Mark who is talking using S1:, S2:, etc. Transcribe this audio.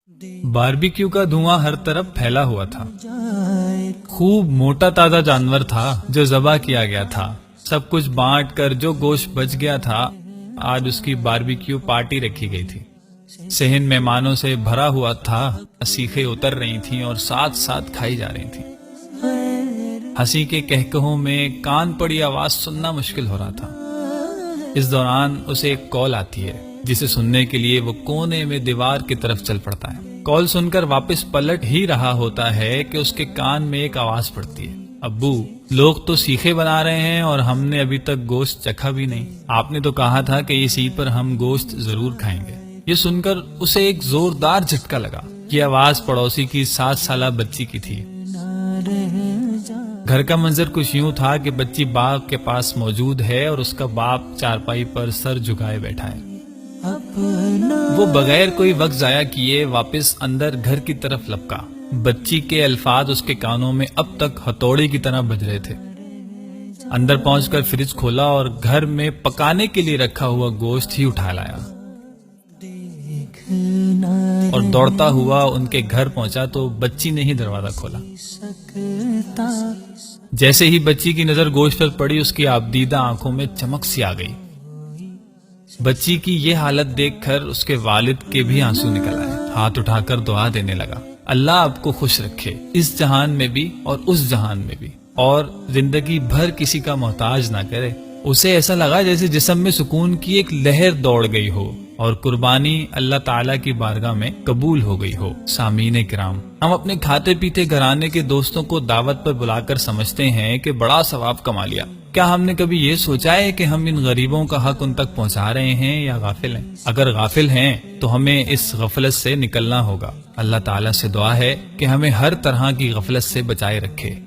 S1: Barbecue का धुआं हर तरफ फैला हुआ था। खूब मोटा ताजा जानवर था जो ज़बह किया गया था। सब कुछ बांट कर जो गोश्त बच गया था, आज उसकी बारबेक्यू पार्टी रखी गई थी। सहन मेहमानों से भरा हुआ था। सीखें उतर रही थीं और साथ साथ खाई जा रही थीं। हंसी के कहकहों में कान पड़ी आवाज सुनना मुश्किल हो रहा था। इस दौरान उसे एक कॉल आती है, जिसे सुनने के लिए वो कोने में दीवार की तरफ चल पड़ता है। कॉल सुनकर वापस पलट ही रहा होता है कि उसके कान में एक आवाज पड़ती है, अब्बू, लोग तो सीखे बना रहे हैं और हमने अभी तक गोश्त चखा भी नहीं। आपने तो कहा था कि इस ईद पर हम गोश्त जरूर खाएंगे। ये सुनकर उसे एक जोरदार झटका लगा। ये आवाज पड़ोसी की 7 साला बच्ची की थी। घर का मंजर कुछ यूं था कि बच्ची बाप के पास मौजूद है और उसका बाप चारपाई पर सर झुकाए बैठा है। वो बगैर कोई वक्त जाया किए वापस अंदर घर की तरफ लपका। बच्ची के अल्फाज उसके कानों में अब तक हथौड़े की तरह बज रहे थे। अंदर पहुंचकर फ्रिज खोला और घर में पकाने के लिए रखा हुआ गोश्त ही उठा लाया और दौड़ता हुआ उनके घर पहुंचा तो बच्ची ने ही दरवाजा खोला। जैसे ही बच्ची की नजर गोश्त पर पड़ी, उसकी आबदीदा आंखों में चमक सी आ गई। बच्ची की ये हालत देखकर उसके वालिद के भी आंसू निकल आए। हाथ उठाकर दुआ देने लगा, अल्लाह आपको खुश रखे, इस जहान में भी और उस जहान में भी, और जिंदगी भर किसी का मोहताज ना करे। उसे ऐसा लगा जैसे जिस्म में सुकून की एक लहर दौड़ गई हो और कुर्बानी अल्लाह ताला की बारगाह में कबूल हो गई हो। सामीन किराम, हम अपने खाते पीते घराने के दोस्तों को दावत पर बुलाकर समझते हैं कि बड़ा सवाब कमा लिया। क्या हमने कभी ये सोचा है कि हम इन गरीबों का हक उन तक पहुंचा रहे हैं या गाफिल हैं? अगर गाफिल हैं तो हमें इस गफलत से निकलना होगा। अल्लाह ताला से दुआ है कि हमें हर तरह की गफलत से बचाए रखे।